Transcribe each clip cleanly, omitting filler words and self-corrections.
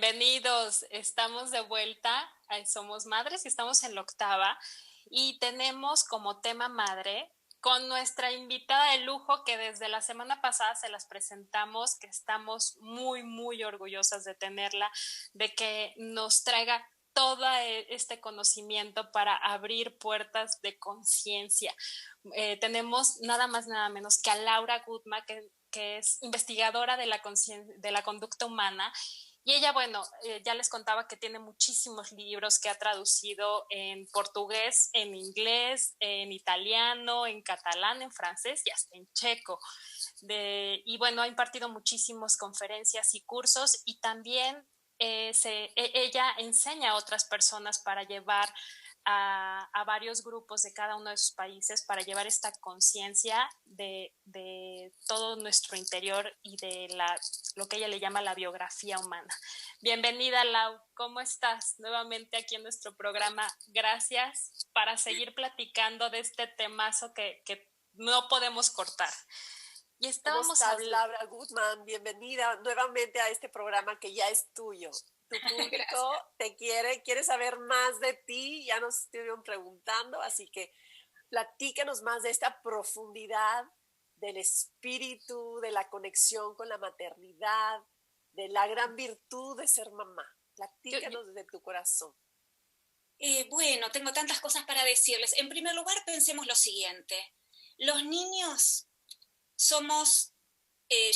Bienvenidos, estamos de vuelta, Somos Madres y estamos en la octava y tenemos como tema madre con nuestra invitada de lujo que desde la semana pasada se las presentamos, que estamos muy orgullosas de tenerla, de que nos traiga todo este conocimiento para abrir puertas de conciencia. Tenemos nada más nada menos que a Laura Gutman, que es investigadora de la conducta humana. Y ella, bueno, ya les contaba que tiene muchísimos libros que ha traducido en portugués, en inglés, en italiano, en catalán, en francés y hasta en checo. Y bueno, ha impartido muchísimas conferencias y cursos y también ella enseña a otras personas para llevar a varios grupos de cada uno de sus países para llevar esta conciencia de todo nuestro interior y de lo que ella le llama la biografía humana. Bienvenida, Lau, ¿cómo estás? Nuevamente aquí en nuestro programa. Gracias para seguir platicando de este temazo que no podemos cortar. Y estábamos ¿Cómo estás, Laura Gutman? Bienvenida nuevamente a este programa que ya es tuyo. Tu público te quiere saber más de ti, ya nos estuvieron preguntando, así que platícanos más de esta profundidad del espíritu, de la conexión con la maternidad, de la gran virtud de ser mamá. Platícanos desde tu corazón. Bueno, tengo tantas cosas para decirles. En primer lugar, pensemos lo siguiente. Los niños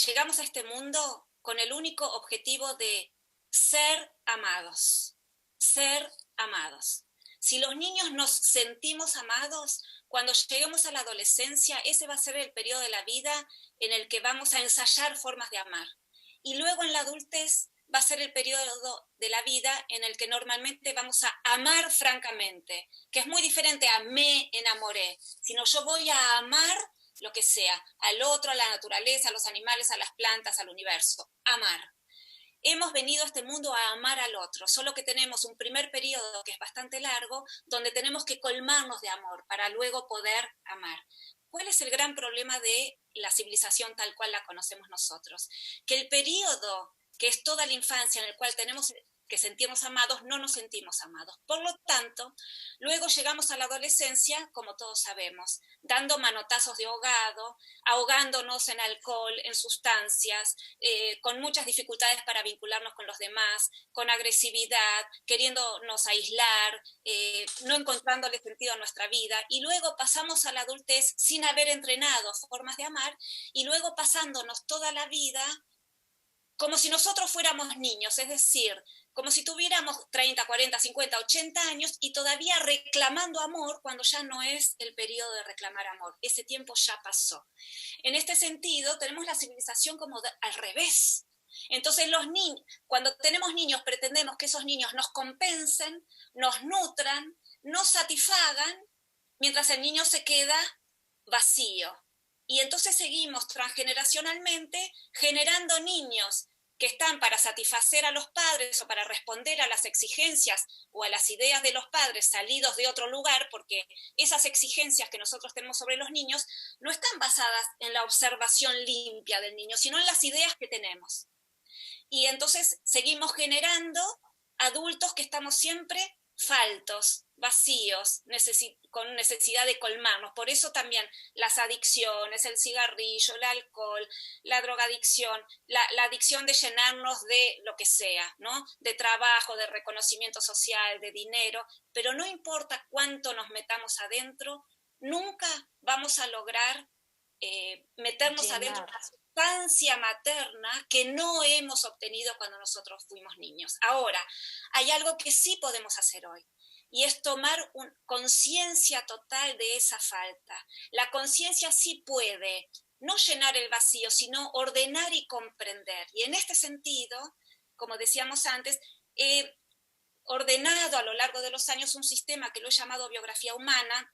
llegamos a este mundo con el único objetivo de ser amados. Ser amados. Si los niños nos sentimos amados, cuando lleguemos a la adolescencia, ese va a ser el periodo de la vida en el que vamos a ensayar formas de amar. Y luego en la adultez va a ser el periodo de la vida en el que normalmente vamos a amar francamente, que es muy diferente a me enamoré, sino yo voy a amar lo que sea, al otro, a la naturaleza, a los animales, a las plantas, al universo. Amar. Hemos venido a este mundo a amar al otro, solo que tenemos un primer periodo que es bastante largo, donde tenemos que colmarnos de amor para luego poder amar. ¿Cuál es el gran problema de la civilización tal cual la conocemos nosotros? Que el periodo que es toda la infancia en el cual tenemos que sentirnos amados, no nos sentimos amados. Por lo tanto, luego llegamos a la adolescencia, como todos sabemos, dando manotazos de ahogado, ahogándonos en alcohol, en sustancias, con muchas dificultades para vincularnos con los demás, con agresividad, queriéndonos aislar, no encontrándole sentido a nuestra vida, y luego pasamos a la adultez sin haber entrenado formas de amar, y luego pasándonos toda la vida como si nosotros fuéramos niños, es decir, como si tuviéramos 30, 40, 50, 80 años y todavía reclamando amor cuando ya no es el periodo de reclamar amor. Ese tiempo ya pasó. En este sentido, tenemos la civilización como al revés. Entonces, cuando tenemos niños, pretendemos que esos niños nos compensen, nos nutran, nos satisfagan, mientras el niño se queda vacío. Y entonces seguimos transgeneracionalmente generando niños que están para satisfacer a los padres o para responder a las exigencias o a las ideas de los padres salidos de otro lugar, porque esas exigencias que nosotros tenemos sobre los niños no están basadas en la observación limpia del niño, sino en las ideas que tenemos. Y entonces seguimos generando adultos que estamos siempre faltos, vacíos, con necesidad de colmarnos. Por eso también las adicciones, el cigarrillo, el alcohol, la drogadicción, la adicción de llenarnos de lo que sea, ¿no? De trabajo, de reconocimiento social, de dinero, pero no importa cuánto nos metamos adentro, nunca vamos a lograr meternos adentro de la sustancia materna que no hemos obtenido cuando nosotros fuimos niños. Ahora, hay algo que sí podemos hacer hoy, y es tomar conciencia total de esa falta. La conciencia sí puede no llenar el vacío, sino ordenar y comprender. Y en este sentido, como decíamos antes, he ordenado a lo largo de los años un sistema que lo he llamado biografía humana,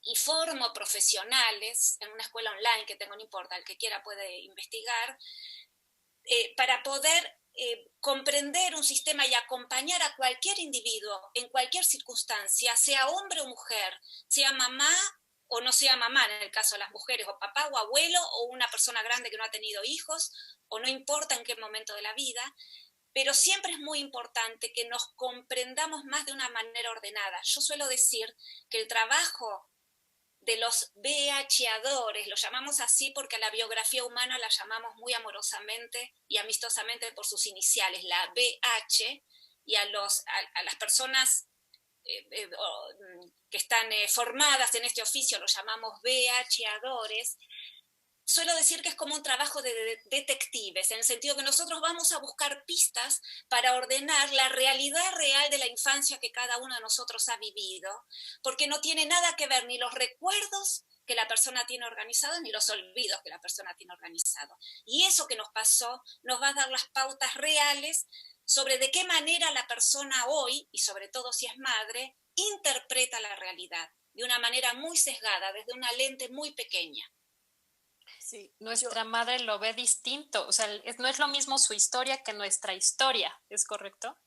y formo profesionales en una escuela online que tengo, no importa, el que quiera puede investigar, para poder comprender un sistema y acompañar a cualquier individuo en cualquier circunstancia, sea hombre o mujer, sea mamá o no sea mamá, en el caso de las mujeres, o papá o abuelo, o una persona grande que no ha tenido hijos, o no importa en qué momento de la vida, pero siempre es muy importante que nos comprendamos más de una manera ordenada. Yo suelo decir que el trabajo de los BHadores, lo llamamos así porque a la biografía humana la llamamos muy amorosamente y amistosamente por sus iniciales, la BH, y a las personas que están formadas en este oficio lo llamamos BHadores. Suelo decir que es como un trabajo de detectives, en el sentido que nosotros vamos a buscar pistas para ordenar la realidad real de la infancia que cada uno de nosotros ha vivido, porque no tiene nada que ver ni los recuerdos que la persona tiene organizados, ni los olvidos que la persona tiene organizados. Y eso que nos pasó nos va a dar las pautas reales sobre de qué manera la persona hoy, y sobre todo si es madre, interpreta la realidad, de una manera muy sesgada, desde una lente muy pequeña. Sí, nuestra madre lo ve distinto, o sea, no es lo mismo su historia que nuestra historia, ¿es correcto?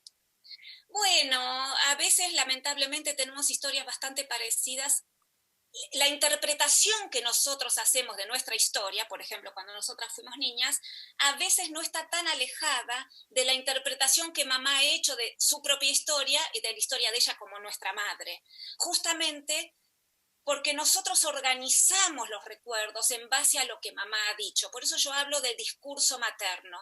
Bueno, a veces lamentablemente tenemos historias bastante parecidas. La interpretación que nosotros hacemos de nuestra historia, por ejemplo, cuando nosotras fuimos niñas, a veces no está tan alejada de la interpretación que mamá ha hecho de su propia historia y de la historia de ella como nuestra madre. Justamente porque nosotros organizamos los recuerdos en base a lo que mamá ha dicho. Por eso yo hablo del discurso materno.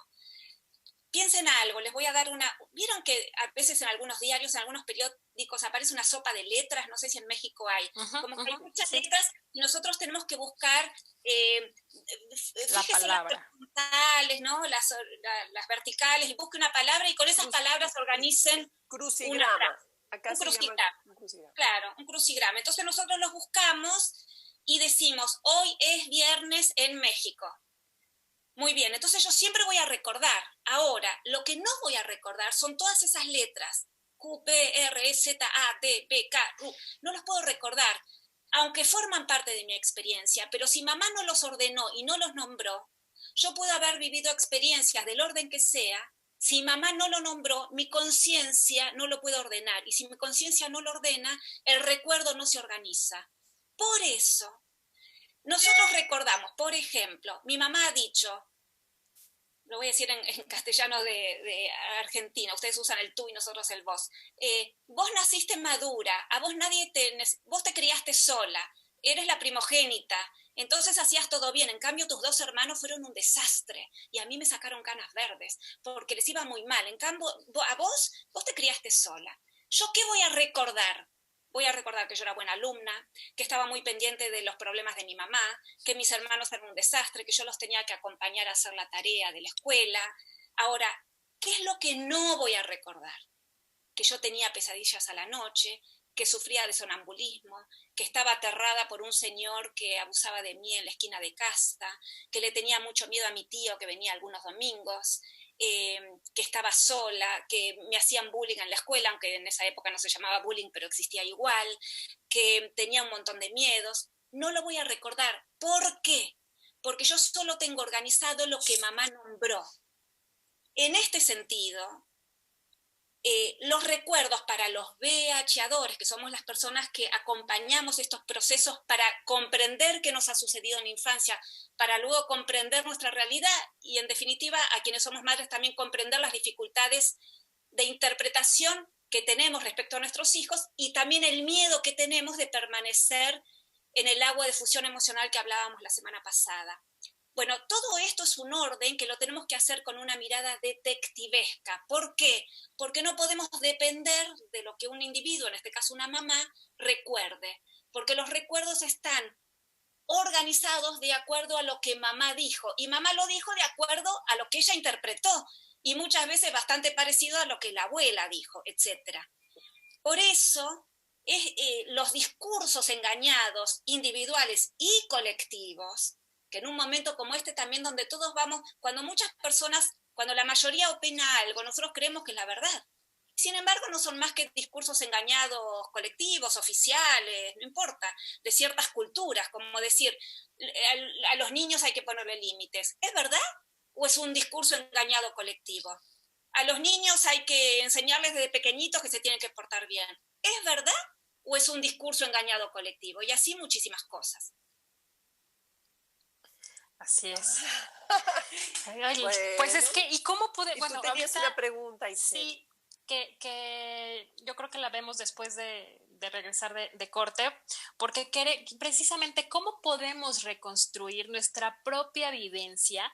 Piensen algo, les voy a dar una... ¿Vieron que a veces en algunos diarios, en algunos periódicos aparece una sopa de letras? No sé si en México hay. Como que hay muchas letras y nosotros tenemos que buscar, fíjese las horizontales, ¿no? Las verticales, y busque una palabra y con esas palabras organicen crucigrama. Acá un crucigrama. Claro, un crucigrama. Entonces nosotros los buscamos y decimos, hoy es viernes en México. Muy bien, entonces yo siempre voy a recordar. Ahora, lo que no voy a recordar son todas esas letras. Q, P, R, S, Z, A, T, P, K, R. No los puedo recordar, aunque forman parte de mi experiencia. Pero si mamá no los ordenó y no los nombró, yo puedo haber vivido experiencias del orden que sea. Si mamá no lo nombró, mi conciencia no lo puede ordenar. Y si mi conciencia no lo ordena, el recuerdo no se organiza. Por eso, nosotros recordamos, por ejemplo, mi mamá ha dicho, lo voy a decir en castellano de Argentina, ustedes usan el tú y nosotros el vos. Vos naciste madura, a vos vos te criaste sola, eres la primogénita, entonces hacías todo bien, en cambio tus dos hermanos fueron un desastre y a mí me sacaron canas verdes porque les iba muy mal, en cambio a vos te criaste sola. ¿Yo qué voy a recordar? Voy a recordar que yo era buena alumna, que estaba muy pendiente de los problemas de mi mamá, que mis hermanos eran un desastre, que yo los tenía que acompañar a hacer la tarea de la escuela. Ahora, ¿qué es lo que no voy a recordar? Que yo tenía pesadillas a la noche, que sufría de sonambulismo, que estaba aterrada por un señor que abusaba de mí en la esquina de casa, que le tenía mucho miedo a mi tío que venía algunos domingos, que estaba sola, que me hacían bullying en la escuela, aunque en esa época no se llamaba bullying, pero existía igual, que tenía un montón de miedos. No lo voy a recordar. ¿Por qué? Porque yo solo tengo organizado lo que mamá nombró. En este sentido, los recuerdos para los BHadores, que somos las personas que acompañamos estos procesos para comprender qué nos ha sucedido en la infancia, para luego comprender nuestra realidad y, en definitiva, a quienes somos madres también comprender las dificultades de interpretación que tenemos respecto a nuestros hijos y también el miedo que tenemos de permanecer en el agua de fusión emocional que hablábamos la semana pasada. Bueno, todo esto es un orden que lo tenemos que hacer con una mirada detectivesca. ¿Por qué? Porque no podemos depender de lo que un individuo, en este caso una mamá, recuerde. Porque los recuerdos están organizados de acuerdo a lo que mamá dijo. Y mamá lo dijo de acuerdo a lo que ella interpretó. Y muchas veces bastante parecido a lo que la abuela dijo, etc. Por eso, los discursos engañados, individuales y colectivos, que en un momento como este también donde todos vamos, cuando muchas personas, cuando la mayoría opina algo, nosotros creemos que es la verdad. Sin embargo, no son más que discursos engañados colectivos, oficiales, no importa, de ciertas culturas, como decir, a los niños hay que ponerle límites. ¿Es verdad o es un discurso engañado colectivo? A los niños hay que enseñarles desde pequeñitos que se tienen que portar bien. ¿Es verdad o es un discurso engañado colectivo? Y así muchísimas cosas. Así es. Ay, bueno, pues es que, ¿y cómo pude? Y bueno, tú tenías ahorita, una pregunta, Itzel. sí, que yo creo que la vemos después de regresar de corte, porque precisamente cómo podemos reconstruir nuestra propia vivencia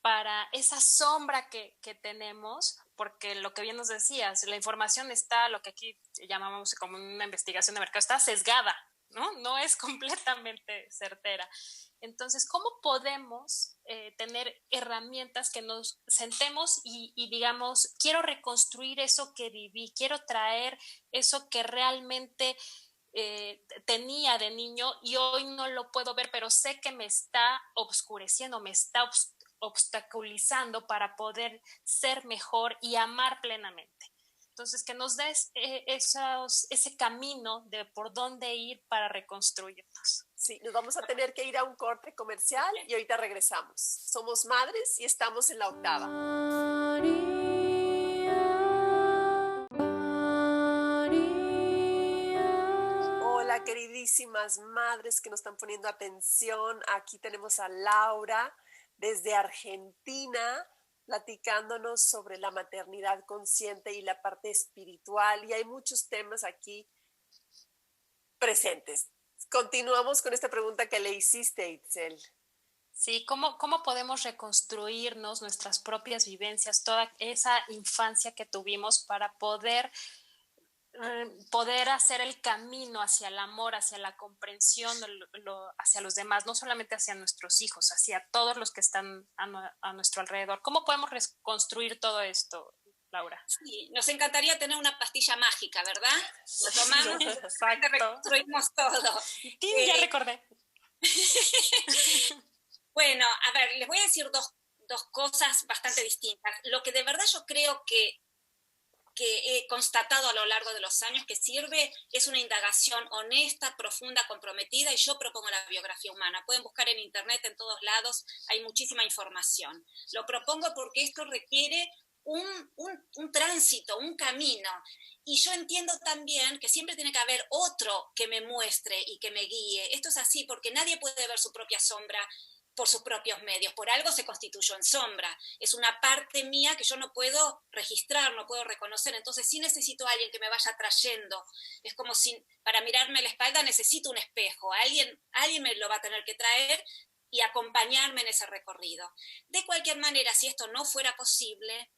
para esa sombra que tenemos, porque lo que bien nos decías, la información está, lo que aquí llamamos como una investigación de mercado, está sesgada, ¿no? No es completamente certera. Entonces, ¿cómo podemos tener herramientas que nos sentemos y digamos, quiero reconstruir eso que viví, quiero traer eso que realmente tenía de niño y hoy no lo puedo ver, pero sé que me está obscureciendo, me está obstaculizando para poder ser mejor y amar plenamente? Entonces, que nos des ese camino de por dónde ir para reconstruirnos. Sí, nos vamos a tener que ir a un corte comercial y ahorita regresamos. Somos madres y estamos en la octava. Hola, queridísimas madres que nos están poniendo atención. Aquí tenemos a Laura desde Argentina, platicándonos sobre la maternidad consciente y la parte espiritual. Y hay muchos temas aquí presentes. Continuamos con esta pregunta que le hiciste, Itzel. Sí, ¿cómo podemos reconstruirnos nuestras propias vivencias, toda esa infancia que tuvimos para poder hacer el camino hacia el amor, hacia la comprensión, hacia los demás, no solamente hacia nuestros hijos, hacia todos los que están a nuestro alrededor? ¿Cómo podemos reconstruir todo esto, Laura? Sí, nos encantaría tener una pastilla mágica, ¿verdad? Lo tomamos y reconstruimos todo. ¡Tin! Ya recordé. Bueno, a ver, les voy a decir dos cosas bastante distintas. Lo que de verdad yo creo que he constatado a lo largo de los años que sirve es una indagación honesta, profunda, comprometida, y yo propongo la biografía humana. Pueden buscar en internet, en todos lados, hay muchísima información. Lo propongo porque esto requiere un tránsito, un camino. Y yo entiendo también que siempre tiene que haber otro que me muestre y que me guíe. Esto es así porque nadie puede ver su propia sombra por sus propios medios. Por algo se constituyó en sombra. Es una parte mía que yo no puedo registrar, no puedo reconocer. Entonces sí necesito a alguien que me vaya trayendo. Es como si para mirarme la espalda necesito un espejo. Alguien me lo va a tener que traer y acompañarme en ese recorrido. De cualquier manera, si esto no fuera posible,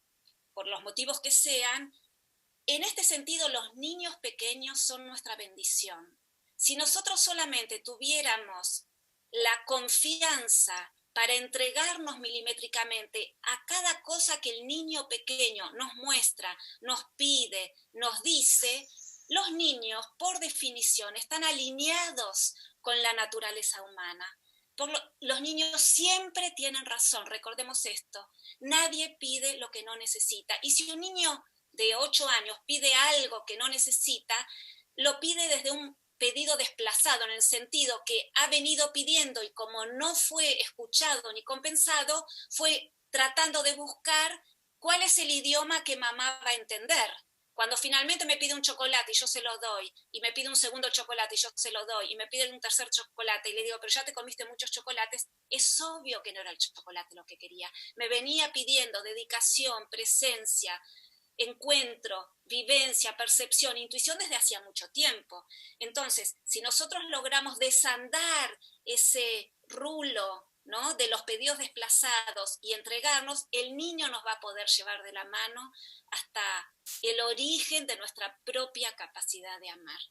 por los motivos que sean, en este sentido los niños pequeños son nuestra bendición. Si nosotros solamente tuviéramos la confianza para entregarnos milimétricamente a cada cosa que el niño pequeño nos muestra, nos pide, nos dice, los niños, por definición, están alineados con la naturaleza humana. Los niños siempre tienen razón, recordemos esto. Nadie pide lo que no necesita. Y si un niño de 8 años pide algo que no necesita, lo pide desde un pedido desplazado, en el sentido que ha venido pidiendo y como no fue escuchado ni compensado, fue tratando de buscar cuál es el idioma que mamá va a entender. Cuando finalmente me pide un chocolate y yo se lo doy, y me pide un segundo chocolate y yo se lo doy, y me pide un tercer chocolate y le digo, pero ya te comiste muchos chocolates, es obvio que no era el chocolate lo que quería. Me venía pidiendo dedicación, presencia, encuentro, vivencia, percepción, intuición desde hacía mucho tiempo. Entonces, si nosotros logramos desandar ese rulo, ¿no?, de los pedidos desplazados y entregarnos, el niño nos va a poder llevar de la mano hasta el origen de nuestra propia capacidad de amar.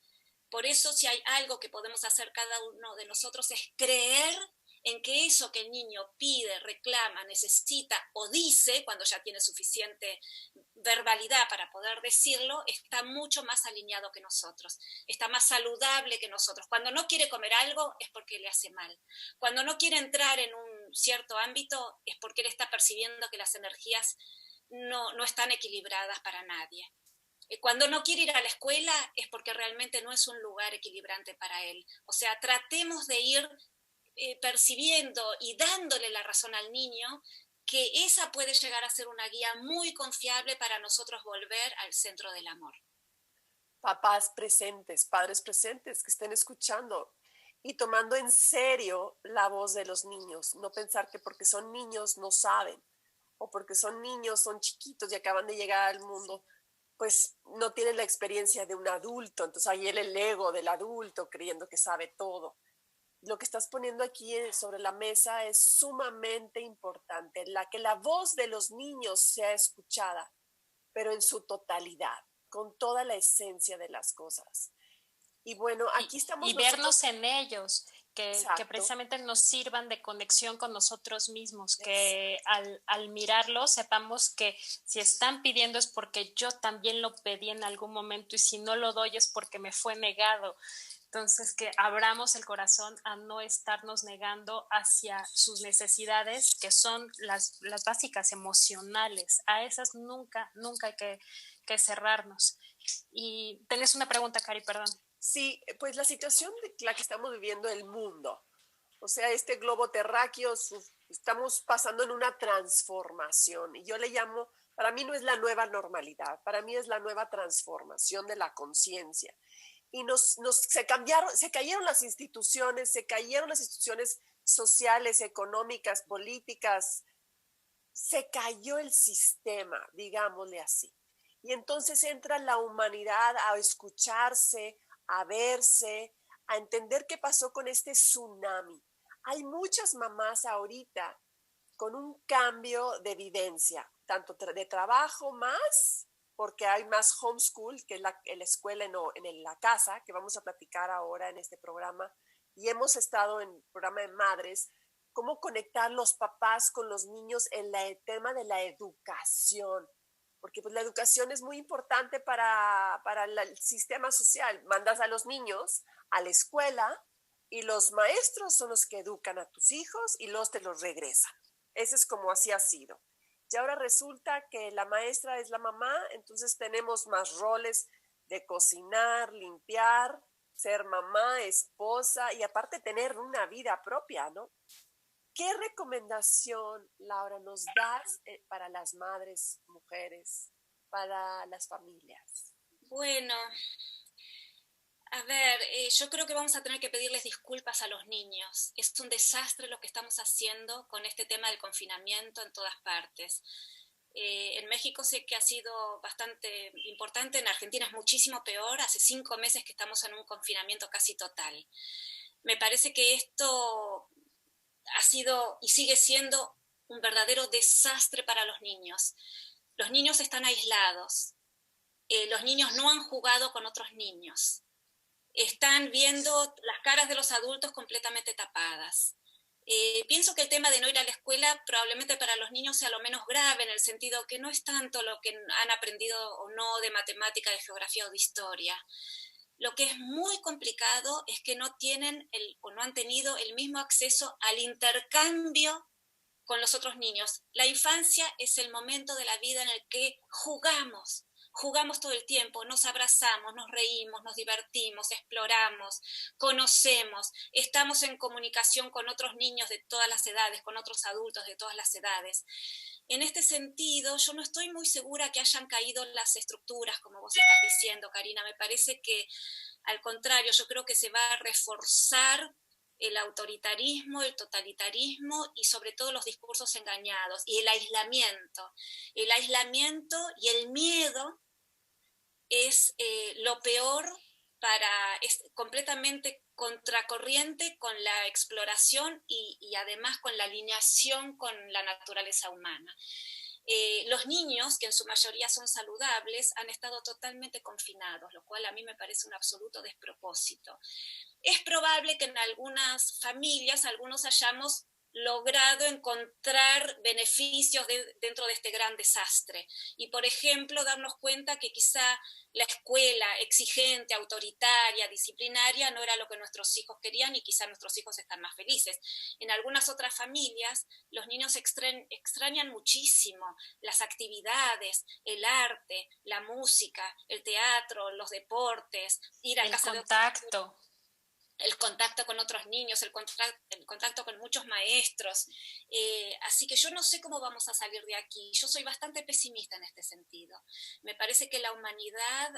Por eso, si hay algo que podemos hacer cada uno de nosotros es creer en que eso que el niño pide, reclama, necesita o dice, cuando ya tiene suficiente verbalidad para poder decirlo, está mucho más alineado que nosotros, está más saludable que nosotros. Cuando no quiere comer algo es porque le hace mal. Cuando no quiere entrar en un cierto ámbito es porque él está percibiendo que las energías no están equilibradas para nadie. Cuando no quiere ir a la escuela es porque realmente no es un lugar equilibrante para él. O sea, tratemos de ir percibiendo y dándole la razón al niño, que esa puede llegar a ser una guía muy confiable para nosotros volver al centro del amor. Papás presentes, padres presentes que estén escuchando. y tomando en serio la voz de los niños, no pensar que porque son niños no saben, o porque son niños, son chiquitos y acaban de llegar al mundo, pues no tienen la experiencia de un adulto, entonces ahí el ego del adulto creyendo que sabe todo. Lo que estás poniendo aquí sobre la mesa es sumamente importante, que la voz de los niños sea escuchada, pero en su totalidad, con toda la esencia de las cosas. Y bueno, aquí estamos y vernos en ellos, que precisamente nos sirvan de conexión con nosotros mismos, que al mirarlos sepamos que si están pidiendo es porque yo también lo pedí en algún momento y si no lo doy es porque me fue negado. Entonces, que abramos el corazón a no estarnos negando hacia sus necesidades, que son las básicas emocionales. A esas nunca hay que cerrarnos. Y tenés una pregunta, Cari, perdón. Sí, pues la situación de la que estamos viviendo el mundo, o sea, este globo terráqueo, estamos pasando en una transformación y yo le llamo, para mí no es la nueva normalidad, para mí es la nueva transformación de la conciencia. Y se cayeron las instituciones, sociales, económicas, políticas, se cayó el sistema, digámosle así. Y entonces entra la humanidad a escucharse, a verse, a entender qué pasó con este tsunami. Hay muchas mamás ahorita con un cambio de vivencia, tanto de trabajo más, porque hay más homeschool, que es la escuela en la casa, que vamos a platicar ahora en este programa, y hemos estado en el programa de madres, cómo conectar los papás con los niños en el tema de la educación, porque pues la educación es muy importante para el sistema social. Mandas a los niños a la escuela y los maestros son los que educan a tus hijos y los te los regresan. Eso es como así ha sido. Y ahora resulta que la maestra es la mamá, entonces tenemos más roles de cocinar, limpiar, ser mamá, esposa y aparte tener una vida propia, ¿no? ¿Qué recomendación, Laura, nos das para las madres, mujeres, para las familias? Bueno, a ver, yo creo que vamos a tener que pedirles disculpas a los niños. Es un desastre lo que estamos haciendo con este tema del confinamiento en todas partes. En México sé que ha sido bastante importante, en Argentina es muchísimo peor. Hace 5 meses que estamos en un confinamiento casi total. Me parece que esto ha sido y sigue siendo un verdadero desastre para los niños. Los niños están aislados, los niños no han jugado con otros niños, están viendo las caras de los adultos completamente tapadas. Pienso que el tema de no ir a la escuela probablemente para los niños sea lo menos grave, en el sentido que no es tanto lo que han aprendido o no de matemática, de geografía o de historia. Lo que es muy complicado es que no tienen o no han tenido el mismo acceso al intercambio con los otros niños. La infancia es el momento de la vida en el que jugamos todo el tiempo, nos abrazamos, nos reímos, nos divertimos, exploramos, conocemos, estamos en comunicación con otros niños de todas las edades, con otros adultos de todas las edades. En este sentido, yo no estoy muy segura que hayan caído las estructuras, como vos estás diciendo, Karina. Me parece que, al contrario, yo creo que se va a reforzar el autoritarismo, el totalitarismo y sobre todo los discursos engañados y el aislamiento. El aislamiento y el miedo es lo peor es completamente contracorriente con la exploración y además con la alineación con la naturaleza humana. Los niños, que en su mayoría son saludables, han estado totalmente confinados, lo cual a mí me parece un absoluto despropósito. Es probable que en algunas familias algunos hayamos logrado encontrar beneficios dentro de este gran desastre. Y, por ejemplo, darnos cuenta que quizá la escuela exigente, autoritaria, disciplinaria, no era lo que nuestros hijos querían y quizá nuestros hijos están más felices. En algunas otras familias, los niños extrañan muchísimo las actividades, el arte, la música, el teatro, los deportes, ir a casa de otros. El contacto con otros niños, el contacto con muchos maestros. Así que yo no sé cómo vamos a salir de aquí. Yo soy bastante pesimista en este sentido. Me parece que la humanidad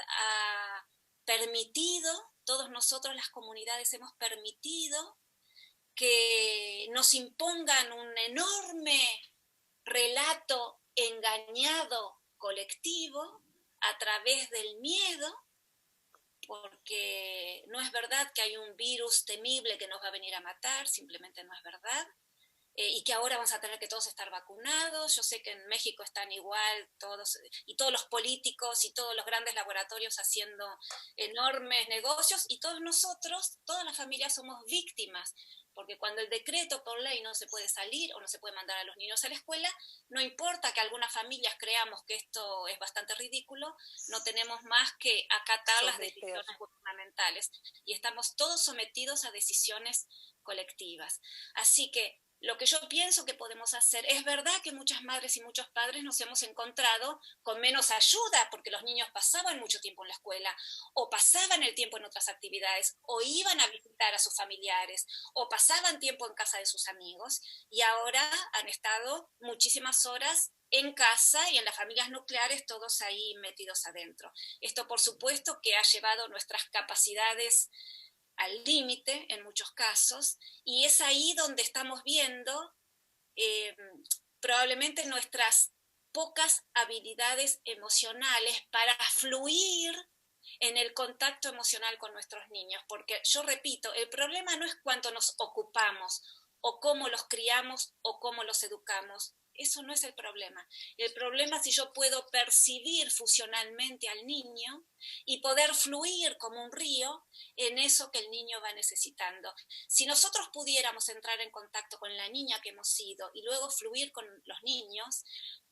permitido, todos nosotros las comunidades hemos permitido que nos impongan un enorme relato engañado colectivo a través del miedo, porque no es verdad que hay un virus temible que nos va a venir a matar, simplemente no es verdad. Y que ahora vamos a tener que todos estar vacunados. Yo sé que en México están igual todos, y todos los políticos y todos los grandes laboratorios haciendo enormes negocios, y todos nosotros, todas las familias somos víctimas, porque cuando el decreto por ley no se puede salir o no se puede mandar a los niños a la escuela, no importa que algunas familias creamos que esto es bastante ridículo, no tenemos más que acatar las decisiones gubernamentales, y estamos todos sometidos a decisiones colectivas. Así que lo que yo pienso que podemos hacer, es verdad que muchas madres y muchos padres nos hemos encontrado con menos ayuda porque los niños pasaban mucho tiempo en la escuela, o pasaban el tiempo en otras actividades, o iban a visitar a sus familiares, o pasaban tiempo en casa de sus amigos, y ahora han estado muchísimas horas en casa y en las familias nucleares, todos ahí metidos adentro. Esto, por supuesto, que ha llevado nuestras capacidades al límite en muchos casos, y es ahí donde estamos viendo probablemente nuestras pocas habilidades emocionales para fluir en el contacto emocional con nuestros niños, porque yo repito, el problema no es cuánto nos ocupamos o cómo los criamos o cómo los educamos. Eso no es el problema. El problema es si yo puedo percibir fusionalmente al niño y poder fluir como un río en eso que el niño va necesitando. Si nosotros pudiéramos entrar en contacto con la niña que hemos sido y luego fluir con los niños,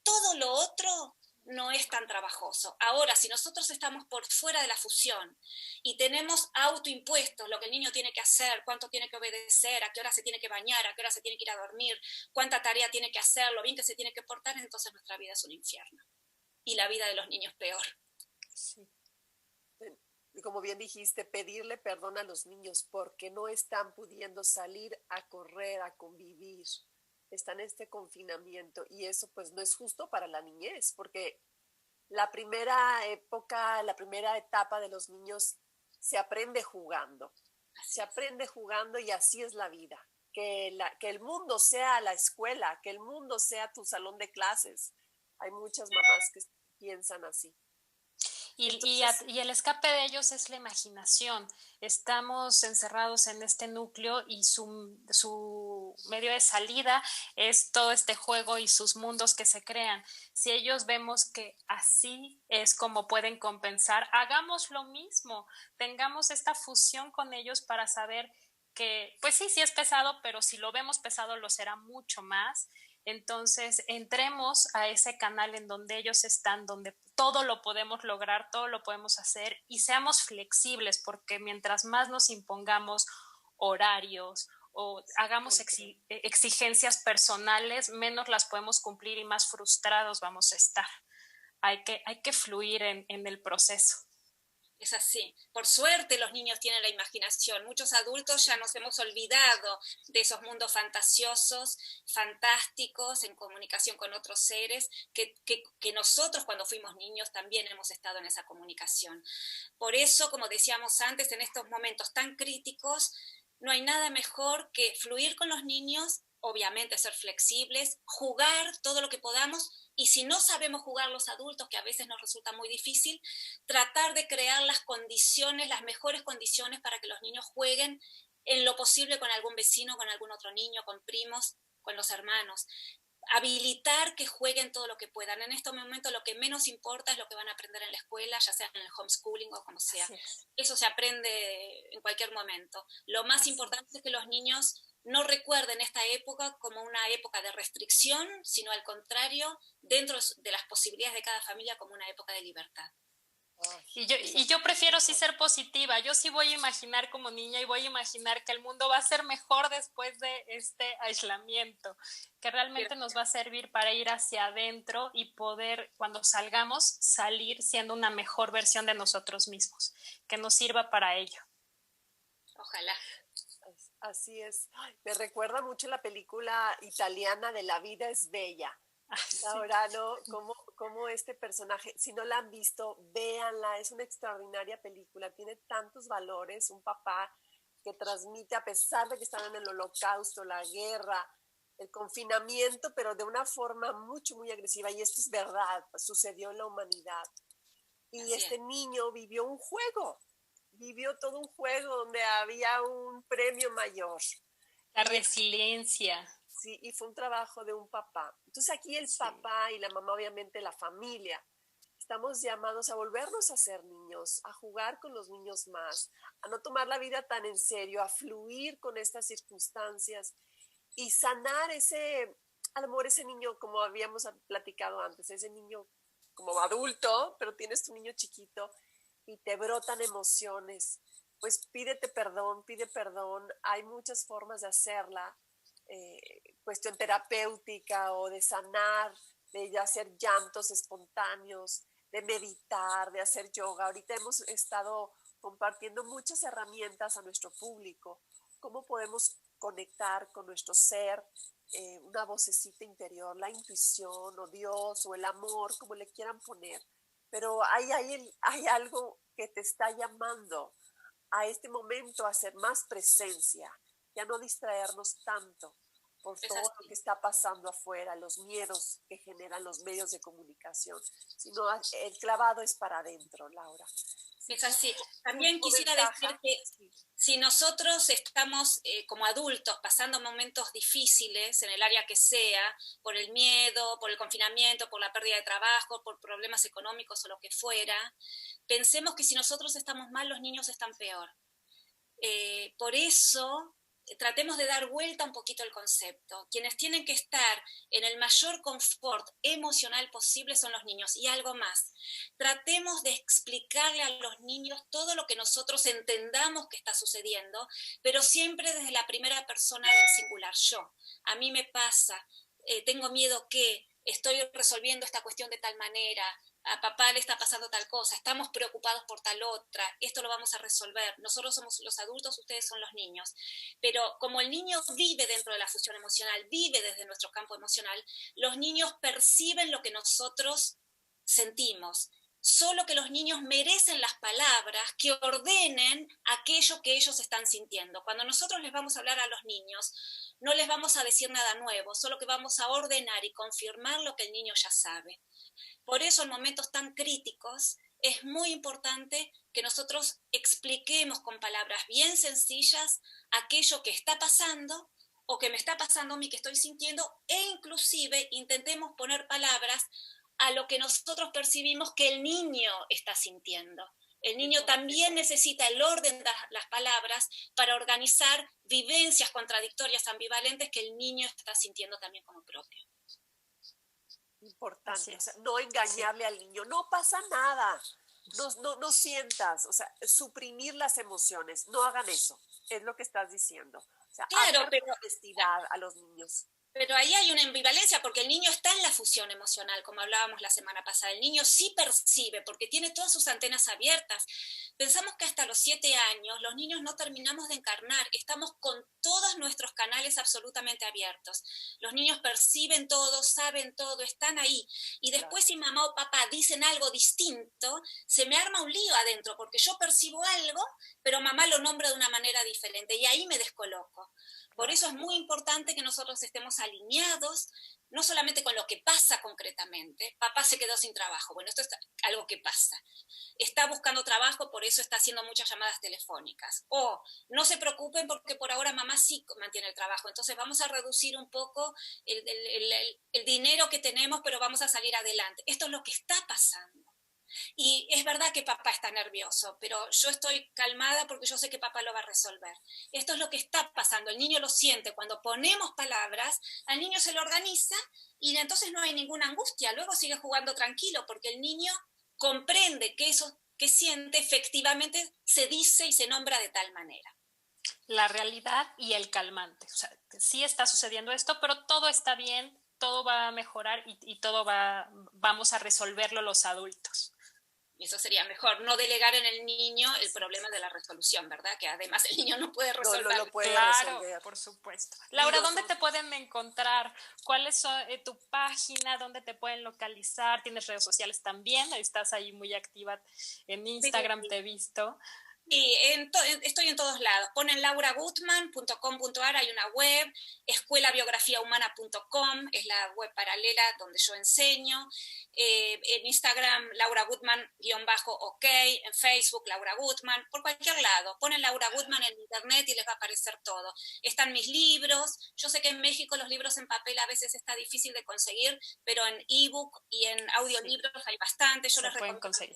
todo lo otro no es tan trabajoso. Ahora, si nosotros estamos por fuera de la fusión y tenemos autoimpuestos lo que el niño tiene que hacer, cuánto tiene que obedecer, a qué hora se tiene que bañar, a qué hora se tiene que ir a dormir, cuánta tarea tiene que hacer, lo bien que se tiene que portar, entonces nuestra vida es un infierno. Y la vida de los niños peor. Sí. Como bien dijiste, pedirle perdón a los niños porque no están pudiendo salir a correr, a convivir. Están en este confinamiento, y eso pues no es justo para la niñez, porque la primera época, la primera etapa de los niños se aprende jugando. Se aprende jugando, y así es la vida. Que el mundo sea la escuela, que el mundo sea tu salón de clases. Hay muchas mamás que piensan así. Y el escape de ellos es la imaginación. Estamos encerrados en este núcleo y su medio de salida es todo este juego y sus mundos que se crean. Si ellos vemos que así es como pueden compensar, hagamos lo mismo, tengamos esta fusión con ellos para saber que, pues sí es pesado, pero si lo vemos pesado lo será mucho más. Entonces, entremos a ese canal en donde ellos están, donde todo lo podemos lograr, todo lo podemos hacer, y seamos flexibles, porque mientras más nos impongamos horarios o hagamos exigencias personales, menos las podemos cumplir y más frustrados vamos a estar. Hay que fluir en el proceso. Es así. Por suerte los niños tienen la imaginación. Muchos adultos ya nos hemos olvidado de esos mundos fantasiosos, fantásticos, en comunicación con otros seres, que nosotros cuando fuimos niños también hemos estado en esa comunicación. Por eso, como decíamos antes, en estos momentos tan críticos, no hay nada mejor que fluir con los niños, obviamente ser flexibles, jugar todo lo que podamos, y si no sabemos jugar los adultos, que a veces nos resulta muy difícil, tratar de crear las condiciones, las mejores condiciones para que los niños jueguen en lo posible con algún vecino, con algún otro niño, con primos, con los hermanos. Habilitar que jueguen todo lo que puedan. En este momento lo que menos importa es lo que van a aprender en la escuela, ya sea en el homeschooling o como sea. Eso se aprende en cualquier momento. Lo más importante es que los niños no recuerden esta época como una época de restricción, sino al contrario, dentro de las posibilidades de cada familia, como una época de libertad. Y yo prefiero sí ser positiva. Yo sí voy a imaginar como niña, y voy a imaginar que el mundo va a ser mejor después de este aislamiento, que realmente nos va a servir para ir hacia adentro y poder, cuando salgamos, salir siendo una mejor versión de nosotros mismos, que nos sirva para ello. Ojalá. Así es. Ay, me recuerda mucho la película italiana de La vida es bella. Laura, ¿no? Como este personaje, si no la han visto, véanla, es una extraordinaria película, tiene tantos valores, un papá que transmite, a pesar de que están en el holocausto, la guerra, el confinamiento, pero de una forma muy agresiva, y esto es verdad, sucedió en la humanidad. Y este niño vivió todo un juego donde había un premio mayor. La resiliencia. Sí, y fue un trabajo de un papá. Entonces aquí el papá y la mamá, obviamente la familia, estamos llamados a volvernos a ser niños, a jugar con los niños más, a no tomar la vida tan en serio, a fluir con estas circunstancias y sanar ese, a lo mejor ese niño, como habíamos platicado antes, ese niño como adulto, pero tienes tu niño chiquito y te brotan emociones. Pues pide perdón, hay muchas formas de hacerla, cuestión terapéutica o de sanar, de hacer llantos espontáneos, de meditar, de hacer yoga. Ahorita hemos estado compartiendo muchas herramientas a nuestro público, cómo podemos conectar con nuestro ser, una vocecita interior, la intuición o Dios o el amor, como le quieran poner. Pero hay algo que te está llamando a este momento a hacer más presencia, ya no distraernos tanto por todo lo que está pasando afuera, los miedos que generan los medios de comunicación, sino el clavado es para adentro, Laura. Es así. También quisiera decir que si nosotros estamos como adultos pasando momentos difíciles en el área que sea, por el miedo, por el confinamiento, por la pérdida de trabajo, por problemas económicos o lo que fuera, pensemos que si nosotros estamos mal, los niños están peor. Por eso tratemos de dar vuelta un poquito el concepto. Quienes tienen que estar en el mayor confort emocional posible son los niños. Y algo más, tratemos de explicarle a los niños todo lo que nosotros entendamos que está sucediendo, pero siempre desde la primera persona del singular, yo. A mí me pasa, tengo miedo que, estoy resolviendo esta cuestión de tal manera, a papá le está pasando tal cosa, estamos preocupados por tal otra, esto lo vamos a resolver, nosotros somos los adultos, ustedes son los niños. Pero como el niño vive dentro de la fusión emocional, vive desde nuestro campo emocional, los niños perciben lo que nosotros sentimos. Solo que los niños merecen las palabras que ordenen aquello que ellos están sintiendo. Cuando nosotros les vamos a hablar a los niños, no les vamos a decir nada nuevo, solo que vamos a ordenar y confirmar lo que el niño ya sabe. Por eso en momentos tan críticos es muy importante que nosotros expliquemos con palabras bien sencillas aquello que está pasando o que me está pasando a mí, que estoy sintiendo, e inclusive intentemos poner palabras a lo que nosotros percibimos que el niño está sintiendo. El niño también necesita el orden de las palabras para organizar vivencias contradictorias, ambivalentes, que el niño está sintiendo también como propio. Importante, o sea, no engañarle al niño, no pasa nada, no sientas, o sea, suprimir las emociones, no hagan eso, es lo que estás diciendo. O sea, claro, pero honestidad a los niños. Pero ahí hay una ambivalencia porque el niño está en la fusión emocional, como hablábamos la semana pasada. El niño sí percibe porque tiene todas sus antenas abiertas. Pensamos que hasta los 7 años los niños no terminamos de encarnar, estamos con todos nuestros canales absolutamente abiertos. Los niños perciben todo, saben todo, están ahí. Y después si mamá o papá dicen algo distinto, se me arma un lío adentro porque yo percibo algo, pero mamá lo nombra de una manera diferente y ahí me descoloco. Por eso es muy importante que nosotros estemos alineados, no solamente con lo que pasa concretamente. Papá se quedó sin trabajo. Bueno, esto es algo que pasa. Está buscando trabajo, por eso está haciendo muchas llamadas telefónicas. O no se preocupen porque por ahora mamá sí mantiene el trabajo. Entonces vamos a reducir un poco el dinero que tenemos, pero vamos a salir adelante. Esto es lo que está pasando. Y es verdad que papá está nervioso, pero yo estoy calmada porque yo sé que papá lo va a resolver. Esto es lo que está pasando, el niño lo siente. Cuando ponemos palabras, al niño se lo organiza y entonces no hay ninguna angustia. Luego sigue jugando tranquilo porque el niño comprende que eso que siente efectivamente se dice y se nombra de tal manera. La realidad y el calmante. O sea, sí está sucediendo esto, pero todo está bien, todo va a mejorar y todo vamos a resolverlo los adultos. Y eso sería mejor, no delegar en el niño el problema de la resolución, ¿verdad? Que además el niño no puede resolver. No lo puede resolver. Por supuesto. Laura, ¿dónde te pueden encontrar? ¿Cuál es tu página? ¿Dónde te pueden localizar? ¿Tienes redes sociales también? Estás ahí muy activa en Instagram, te he visto. Sí, estoy en todos lados. Ponen lauragutman.com.ar, hay una web, escuelabiografiahumana.com, es la web paralela donde yo enseño. En Instagram, Laura Gutman_ok, en Facebook, Laura Gutman, por cualquier lado. Ponen Laura Gutman en internet y les va a aparecer todo. Están mis libros. Yo sé que en México los libros en papel a veces está difícil de conseguir, pero en ebook y en audiolibros hay bastante. Yo les recomiendo conseguir.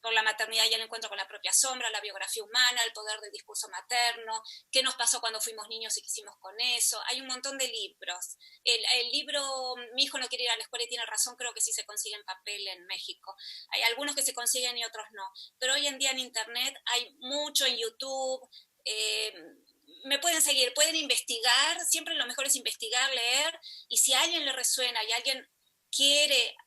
Por la maternidad y el encuentro con la propia sombra, la biografía humana, el poder del discurso materno, qué nos pasó cuando fuimos niños y qué hicimos con eso. Hay un montón de libros. El libro Mi hijo no quiere ir a la escuela y tiene razón, creo que sí se consigue en papel en México. Hay algunos que se consiguen y otros no. Pero hoy en día en Internet hay mucho en YouTube. Me pueden seguir, pueden investigar. Siempre lo mejor es investigar, leer. Y si a alguien le resuena y alguien quiere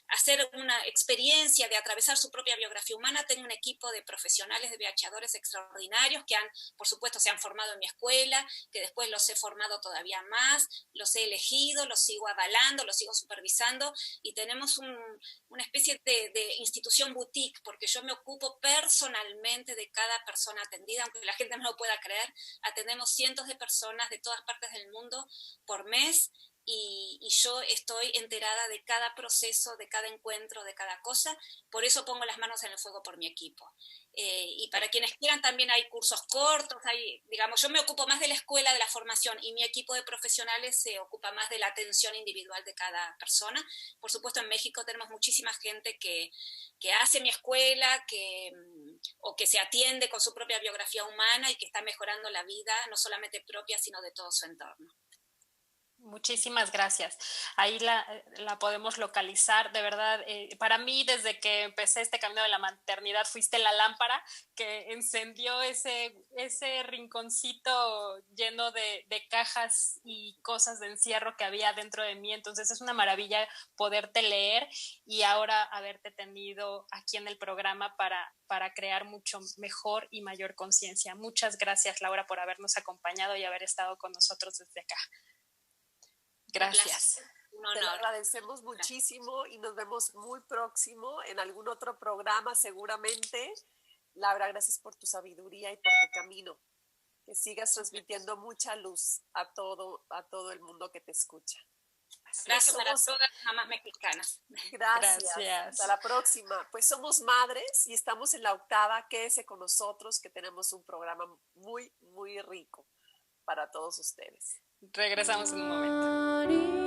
hacer una experiencia de atravesar su propia biografía humana, tengo un equipo de profesionales, de viajadores extraordinarios que por supuesto, se han formado en mi escuela, que después los he formado todavía más, los he elegido, los sigo avalando, los sigo supervisando, y tenemos una especie de institución boutique, porque yo me ocupo personalmente de cada persona atendida, aunque la gente no lo pueda creer. Atendemos cientos de personas de todas partes del mundo por mes, y yo estoy enterada de cada proceso, de cada encuentro, de cada cosa. Por eso pongo las manos en el fuego por mi equipo. Y para quienes quieran también hay cursos cortos, digamos, yo me ocupo más de la escuela, de la formación, y mi equipo de profesionales se ocupa más de la atención individual de cada persona. Por supuesto, en México tenemos muchísima gente que hace mi escuela, o que se atiende con su propia biografía humana y que está mejorando la vida, no solamente propia, sino de todo su entorno. Muchísimas gracias. Ahí la podemos localizar. De verdad, para mí, desde que empecé este camino de la maternidad, fuiste la lámpara que encendió ese rinconcito lleno de cajas y cosas de encierro que había dentro de mí. Entonces es una maravilla poderte leer y ahora haberte tenido aquí en el programa para crear mucho mejor y mayor conciencia. Muchas gracias, Laura, por habernos acompañado y haber estado con nosotros desde acá. Gracias. Te lo agradecemos muchísimo y nos vemos muy próximo en algún otro programa seguramente. Laura, gracias por tu sabiduría y por tu camino. Que sigas transmitiendo mucha luz a todo el mundo que te escucha. Gracias para todas las mamás mexicanas. Gracias. Hasta la próxima. Pues somos madres y estamos en la octava. Quédese con nosotros que tenemos un programa muy, muy rico para todos ustedes. Regresamos en un momento.